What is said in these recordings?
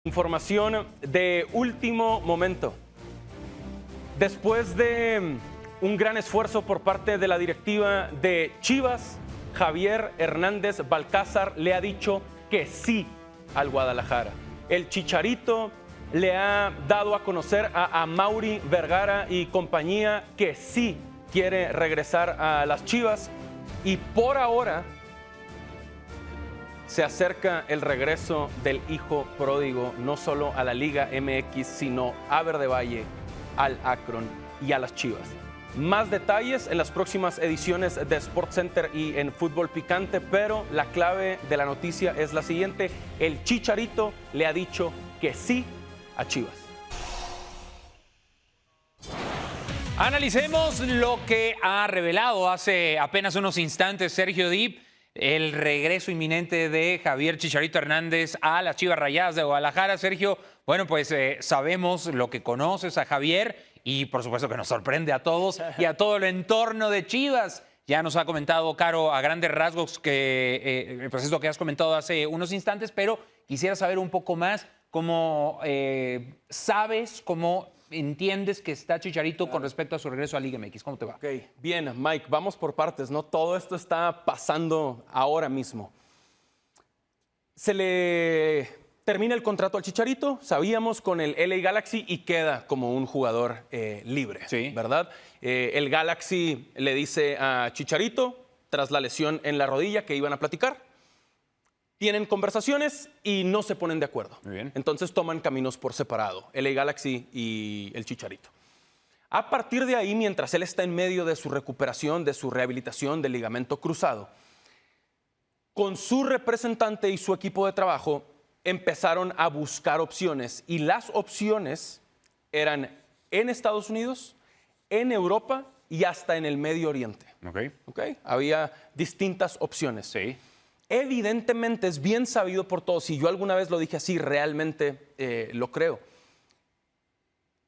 Información de último momento. Después de un gran esfuerzo por parte de la directiva de Chivas, Javier Hernández Balcázar le ha dicho que sí al Guadalajara. El Chicharito le ha dado a conocer a Amaury Vergara y compañía que sí quiere regresar a las Chivas, y por ahora se acerca el regreso del hijo pródigo, no solo a la Liga MX, sino a Verde Valle, al Akron y a las Chivas. Más detalles en las próximas ediciones de SportsCenter y en Fútbol Picante, pero la clave de la noticia es la siguiente: el Chicharito le ha dicho que sí a Chivas. Analicemos lo que ha revelado hace apenas unos instantes Sergio Dip, el regreso inminente de Javier Chicharito Hernández a las Chivas Rayadas de Guadalajara. Sergio, bueno, pues sabemos lo que conoces a Javier y por supuesto que nos sorprende a todos y a todo el entorno de Chivas. Ya nos ha comentado Caro a grandes rasgos que el proceso que has comentado hace unos instantes, pero quisiera saber un poco más cómo sabes, cómo entiendes que está Chicharito con respecto a su regreso a Liga MX. ¿Cómo te va? Ok, bien, Mike, vamos por partes, ¿no? Todo esto está pasando ahora mismo. Se le termina el contrato al Chicharito, sabíamos, con el LA Galaxy, y queda como un jugador libre, sí, ¿verdad? El Galaxy le dice a Chicharito, tras la lesión en la rodilla, que iban a platicar. Tienen conversaciones y no se ponen de acuerdo. Muy bien. Entonces toman caminos por separado, LA Galaxy y el Chicharito. A partir de ahí, mientras él está en medio de su recuperación, de su rehabilitación del ligamento cruzado, con su representante y su equipo de trabajo empezaron a buscar opciones, y las opciones eran en Estados Unidos, en Europa y hasta en el Medio Oriente. ¿Okay? Había distintas opciones. Sí. Evidentemente es bien sabido por todos, y yo alguna vez lo dije así, realmente lo creo.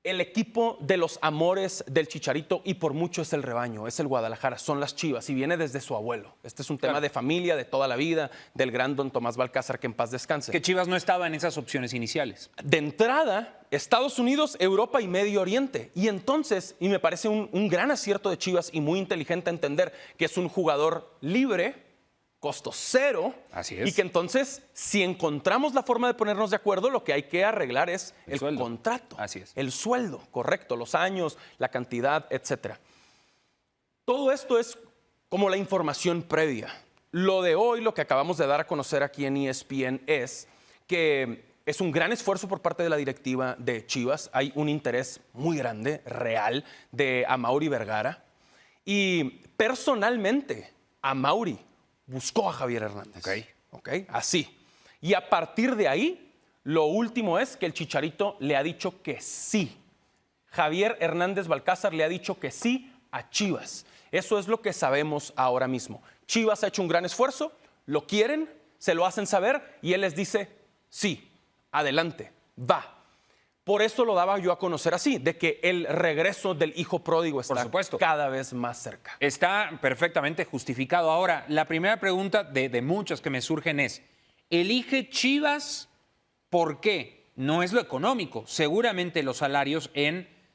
El equipo de los amores del Chicharito, y por mucho es el rebaño, es el Guadalajara, son las Chivas, y viene desde su abuelo. Este es un tema de familia, de toda la vida, del gran don Tomás Balcázar, que en paz descanse. Que Chivas no estaba en esas opciones iniciales. De entrada, Estados Unidos, Europa y Medio Oriente. Y entonces, y me parece un gran acierto de Chivas y muy inteligente entender que es un jugador libre, costo cero. Así es. Y que entonces, si encontramos la forma de ponernos de acuerdo, lo que hay que arreglar es el contrato. Así es. El sueldo, correcto, los años, la cantidad, etcétera. Todo esto es como la información previa. Lo de hoy, lo que acabamos de dar a conocer aquí en ESPN, es que es un gran esfuerzo por parte de la directiva de Chivas. Hay un interés muy grande, real, de Amaury Vergara. Y personalmente, Amaury buscó a Javier Hernández. Okay. Así. Y a partir de ahí, lo último es que el Chicharito le ha dicho que sí. Javier Hernández Balcázar le ha dicho que sí a Chivas. Eso es lo que sabemos ahora mismo. Chivas ha hecho un gran esfuerzo, lo quieren, se lo hacen saber, y él les dice, sí, adelante, va. Por eso lo daba yo a conocer así, de que el regreso del hijo pródigo está cada vez más cerca. Está perfectamente justificado. Ahora, la primera pregunta de muchas que me surgen es, ¿elige Chivas por qué? No es lo económico. Seguramente los salarios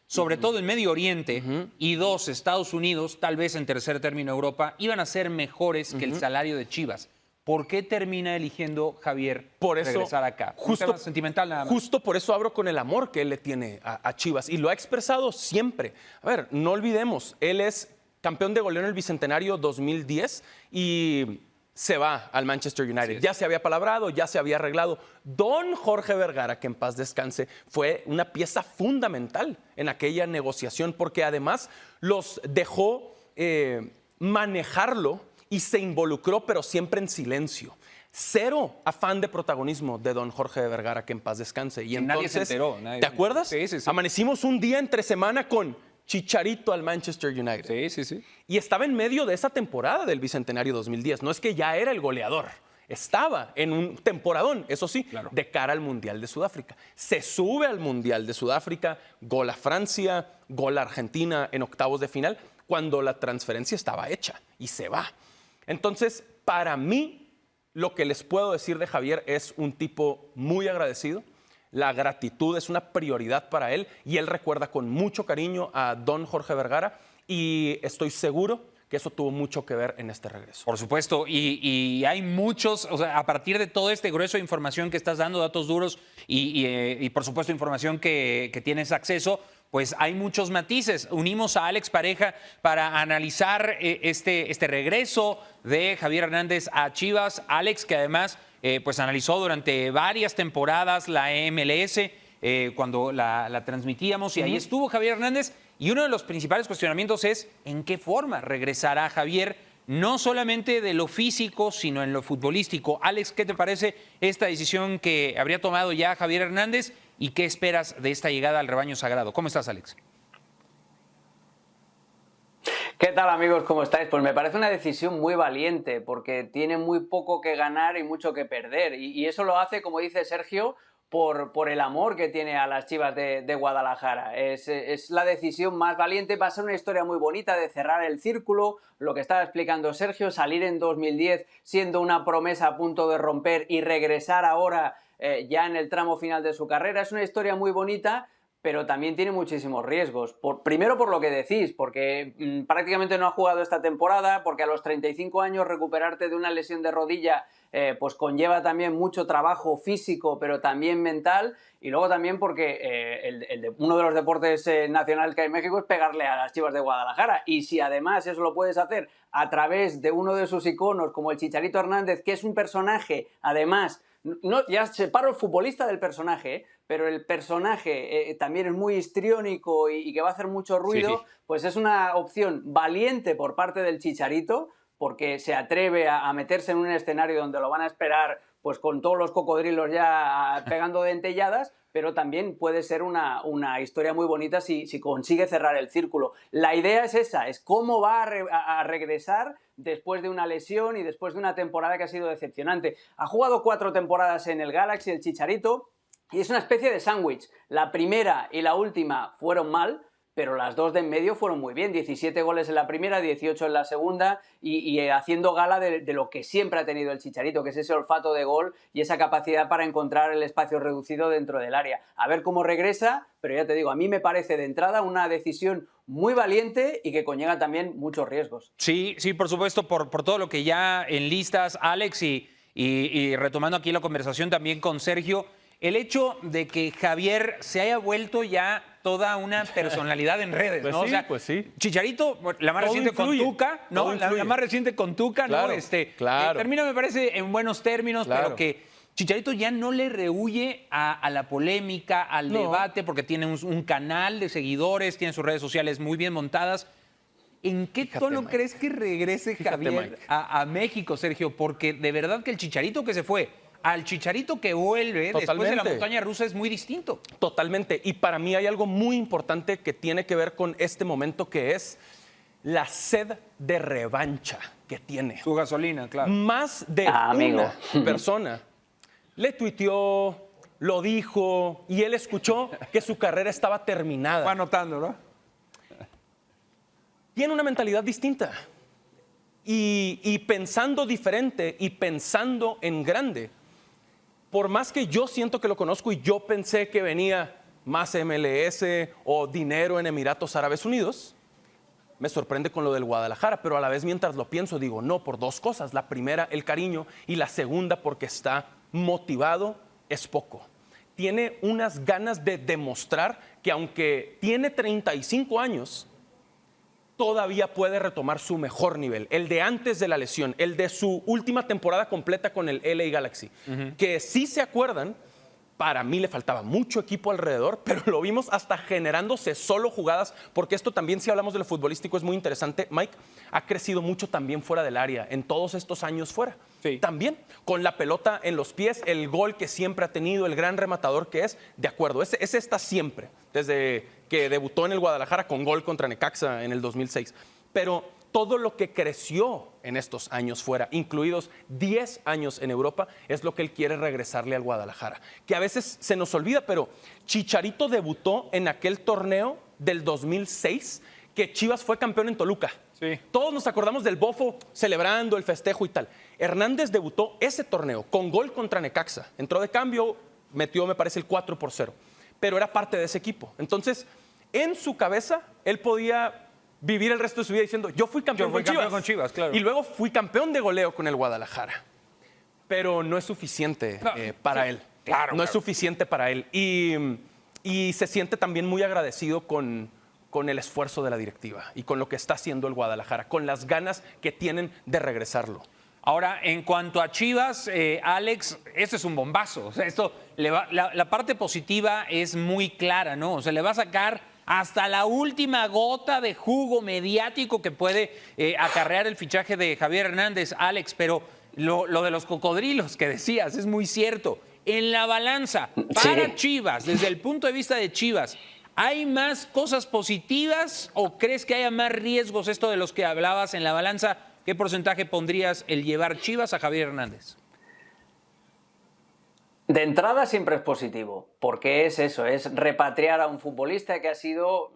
sobre todo en Medio Oriente, y Estados Unidos, tal vez en tercer término Europa, iban a ser mejores que el salario de Chivas. ¿Por qué termina eligiendo Javier regresar acá? Justo, sentimental nada más. Justo por eso abro con el amor que él le tiene a Chivas, y lo ha expresado siempre. A ver, no olvidemos, él es campeón de goleo en el Bicentenario 2010 y se va al Manchester United. Ya se había palabrado, ya se había arreglado. Don Jorge Vergara, que en paz descanse, fue una pieza fundamental en aquella negociación, porque además los dejó manejarlo y se involucró, pero siempre en silencio. Cero afán de protagonismo de don Jorge de Vergara, que en paz descanse. Y entonces, nadie se enteró. ¿te acuerdas? Sí. Amanecimos un día entre semana con Chicharito al Manchester United. Sí. Y estaba en medio de esa temporada del Bicentenario 2010. No es que ya era el goleador. Estaba en un temporadón, eso sí, de cara al Mundial de Sudáfrica. Se sube al Mundial de Sudáfrica, gol a Francia, gol a Argentina en octavos de final, cuando la transferencia estaba hecha, y se va. Entonces, para mí, lo que les puedo decir de Javier es un tipo muy agradecido. la gratitud es una prioridad para él y él recuerda con mucho cariño a don Jorge Vergara y estoy seguro que eso tuvo mucho que ver en este regreso. Por supuesto, y hay muchos, o sea, a partir de todo este grueso de información que estás dando, datos duros y por supuesto información que tienes acceso, pues hay muchos matices. Unimos a Alex Pareja para analizar este regreso de Javier Hernández a Chivas. Alex, que además pues analizó durante varias temporadas la MLS cuando la transmitíamos y ahí estuvo Javier Hernández. Y uno de los principales cuestionamientos es en qué forma regresará Javier, no solamente de lo físico, sino en lo futbolístico. Alex, ¿qué te parece esta decisión que habría tomado ya Javier Hernández y qué esperas de esta llegada al rebaño sagrado? ¿Cómo estás, Alex? ¿Qué tal, amigos? ¿Cómo estáis? Pues me parece una decisión muy valiente porque tiene muy poco que ganar y mucho que perder. Y eso lo hace, como dice Sergio, por el amor que tiene a las Chivas de Guadalajara. Es la decisión más valiente. Va a ser una historia muy bonita de cerrar el círculo. Lo que estaba explicando Sergio, salir en 2010 siendo una promesa a punto de romper y regresar ahora ya en el tramo final de su carrera. Es una historia muy bonita, pero también tiene muchísimos riesgos. Primero por lo que decís, porque prácticamente no ha jugado esta temporada, porque a los 35 años recuperarte de una lesión de rodilla pues conlleva también mucho trabajo físico, pero también mental, y luego también porque uno de los deportes nacionales que hay en México es pegarle a las Chivas de Guadalajara, y si además eso lo puedes hacer a través de uno de sus iconos como el Chicharito Hernández, que es un personaje, además, no, ya separo el futbolista del personaje, pero el personaje también es muy histriónico y que va a hacer mucho ruido, sí. Pues es una opción valiente por parte del Chicharito, porque se atreve a meterse en un escenario donde lo van a esperar pues con todos los cocodrilos ya pegando dentelladas, pero también puede ser una historia muy bonita si consigue cerrar el círculo. La idea es esa, es cómo va a regresar después de una lesión y después de una temporada que ha sido decepcionante. Ha jugado 4 temporadas en el Galaxy, el Chicharito, y es una especie de sándwich. La primera y la última fueron mal, pero las 2 de en medio fueron muy bien. 17 goles en la primera, 18 en la segunda y haciendo gala de lo que siempre ha tenido el Chicharito, que es ese olfato de gol y esa capacidad para encontrar el espacio reducido dentro del área. A ver cómo regresa, pero ya te digo, a mí me parece de entrada una decisión muy valiente y que conlleva también muchos riesgos. Sí, por supuesto, por todo lo que ya enlistas, Alex, y retomando aquí la conversación también con Sergio, el hecho de que Javier se haya vuelto ya toda una personalidad en redes, pues ¿no? Sí, o sea, pues sí. Chicharito, la más reciente influye, con Tuca, ¿no? La más reciente con Tuca, claro, ¿no? Claro. Termina, me parece, en buenos términos, claro. pero que Chicharito ya no le rehúye a la polémica, al debate, porque tiene un canal de seguidores, tiene sus redes sociales muy bien montadas. ¿En qué tono Mike. crees que regrese Javier a México, Sergio? Porque de verdad que el Chicharito que se fue al Chicharito que vuelve después de la montaña rusa es muy distinto. Totalmente. Y para mí hay algo muy importante que tiene que ver con este momento, que es la sed de revancha que tiene. Su gasolina, claro. Más de una persona le tuiteó, lo dijo, y él escuchó que su carrera estaba terminada. Fue anotando, ¿no? Tiene una mentalidad distinta. Y pensando diferente y pensando en grande. Por más que yo siento que lo conozco y yo pensé que venía más MLS o dinero en Emiratos Árabes Unidos, me sorprende con lo del Guadalajara, pero a la vez mientras lo pienso digo, no, por 2 cosas. La primera, el cariño, y la segunda, porque está motivado, es poco. Tiene unas ganas de demostrar que aunque tiene 35 años, todavía puede retomar su mejor nivel, el de antes de la lesión, el de su última temporada completa con el LA Galaxy. Que sí se acuerdan, para mí le faltaba mucho equipo alrededor, pero lo vimos hasta generándose solo jugadas, porque esto también, si hablamos de lo futbolístico, es muy interesante. Mike ha crecido mucho también fuera del área, en todos estos años fuera. Sí. También, con la pelota en los pies, el gol que siempre ha tenido, el gran rematador que es, de acuerdo, ese está siempre, desde que debutó en el Guadalajara con gol contra Necaxa en el 2006. Pero todo lo que creció en estos años fuera, incluidos 10 años en Europa, es lo que él quiere regresarle al Guadalajara. Que a veces se nos olvida, pero Chicharito debutó en aquel torneo del 2006 que Chivas fue campeón en Toluca. Sí. Todos nos acordamos del Bofo celebrando el festejo y tal. Hernández debutó ese torneo con gol contra Necaxa. Entró de cambio, metió, me parece, el 4-0, pero era parte de ese equipo. Entonces, en su cabeza, él podía vivir el resto de su vida diciendo, yo fui campeón, con Chivas, claro. Y luego fui campeón de goleo con el Guadalajara. Pero no es suficiente para él. Claro, no es suficiente para él. Y se siente también muy agradecido con el esfuerzo de la directiva y con lo que está haciendo el Guadalajara, con las ganas que tienen de regresarlo. Ahora, en cuanto a Chivas, Alex, esto es un bombazo. O sea, la parte positiva es muy clara, ¿no? O sea, le va a sacar hasta la última gota de jugo mediático que puede acarrear el fichaje de Javier Hernández, Alex. Pero lo de los cocodrilos que decías es muy cierto. En la balanza, para Chivas, desde el punto de vista de Chivas, ¿hay más cosas positivas o crees que haya más riesgos, esto de los que hablabas en la balanza? ¿Qué porcentaje pondrías el llevar Chivas a Javier Hernández? De entrada siempre es positivo, porque es eso, es repatriar a un futbolista que ha sido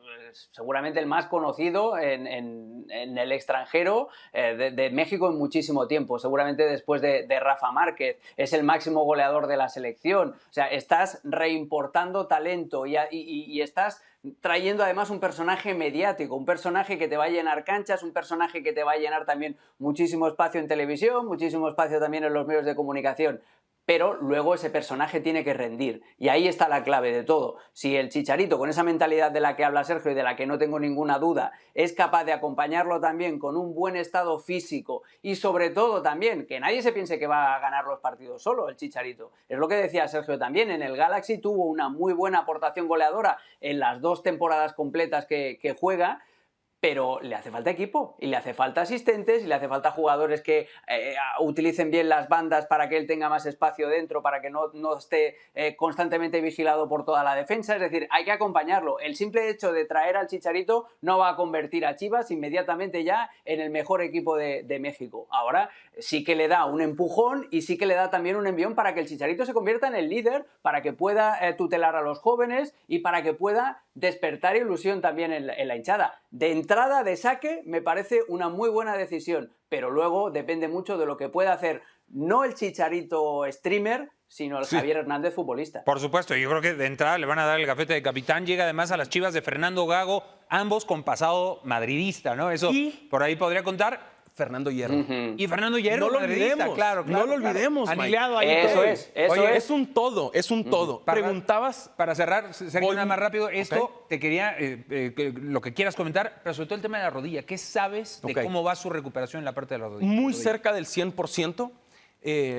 seguramente el más conocido en el extranjero de México en muchísimo tiempo, seguramente después de Rafa Márquez, es el máximo goleador de la selección. O sea, estás reimportando talento y estás trayendo además un personaje mediático, un personaje que te va a llenar canchas, un personaje que te va a llenar también muchísimo espacio en televisión, muchísimo espacio también en los medios de comunicación. Pero luego ese personaje tiene que rendir. Y ahí está la clave de todo. Si el Chicharito, con esa mentalidad de la que habla Sergio y de la que no tengo ninguna duda, es capaz de acompañarlo también con un buen estado físico y sobre todo también, que nadie se piense que va a ganar los partidos solo, el Chicharito. Es lo que decía Sergio también, en el Galaxy tuvo una muy buena aportación goleadora en las 2 temporadas completas que juega, pero le hace falta equipo y le hace falta asistentes y le hace falta jugadores que utilicen bien las bandas para que él tenga más espacio dentro, para que no esté constantemente vigilado por toda la defensa. Es decir, hay que acompañarlo. El simple hecho de traer al Chicharito no va a convertir a Chivas inmediatamente ya en el mejor equipo de México. Ahora sí que le da un empujón y sí que le da también un envión para que el Chicharito se convierta en el líder, para que pueda tutelar a los jóvenes y para que pueda despertar ilusión también en la hinchada. De entrada, de saque, me parece una muy buena decisión, pero luego depende mucho de lo que pueda hacer no el Chicharito streamer, sino el Javier Hernández futbolista. Por supuesto, yo creo que de entrada le van a dar el gafete de capitán. Llega además a las Chivas de Fernando Gago, ambos con pasado madridista, ¿no? Eso por ahí podría contar. Fernando Hierro. Y Fernando Hierro, no lo olvidemos, claro, no lo olvidemos, Mike. Anilado ahí. Eso es. Oye, es un todo, es un todo. Preguntabas... Para cerrar, Sergio, nada más rápido, esto te quería, lo que quieras comentar, pero sobre todo el tema de la rodilla. ¿Qué sabes de cómo va su recuperación en la parte de la rodilla? Muy cerca del 100%.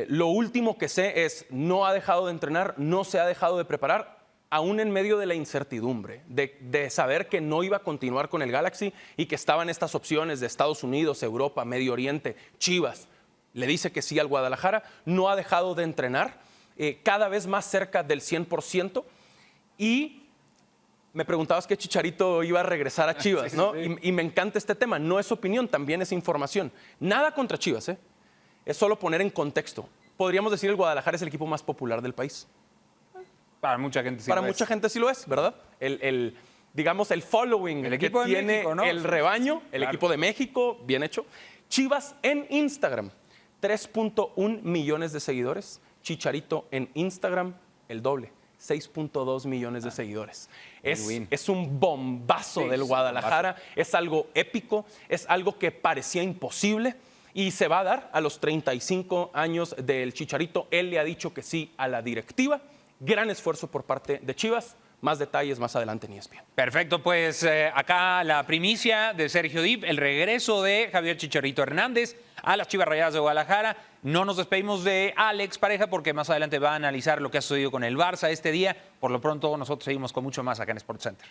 Lo último que sé es no ha dejado de entrenar, no se ha dejado de preparar, aún en medio de la incertidumbre, de saber que no iba a continuar con el Galaxy y que estaban estas opciones de Estados Unidos, Europa, Medio Oriente, Chivas. Le dice que sí al Guadalajara, no ha dejado de entrenar, cada vez más cerca del 100%. Y me preguntabas que Chicharito iba a regresar a Chivas, ¿no? Y me encanta este tema, no es opinión, también es información. Nada contra Chivas, es solo poner en contexto. Podríamos decir el Guadalajara es el equipo más popular del país. Para mucha gente sí Para lo mucha es. gente sí lo es, ¿verdad? Digamos, el following El equipo que de tiene México, ¿no? el rebaño, el Claro. equipo de México, bien hecho. Chivas en Instagram, 3.1 millones de seguidores. Chicharito en Instagram, el doble, 6.2 millones de seguidores. Es un bombazo del Guadalajara, es algo épico, es algo que parecía imposible. Y se va a dar a los 35 años del Chicharito. Él le ha dicho que sí a la directiva. Gran esfuerzo por parte de Chivas. Más detalles más adelante en ESPN. Perfecto, pues acá la primicia de Sergio Dip, el regreso de Javier Chicharito Hernández a las Chivas Rayadas de Guadalajara. No nos despedimos de Alex Pareja porque más adelante va a analizar lo que ha sucedido con el Barça este día. Por lo pronto nosotros seguimos con mucho más acá en SportsCenter.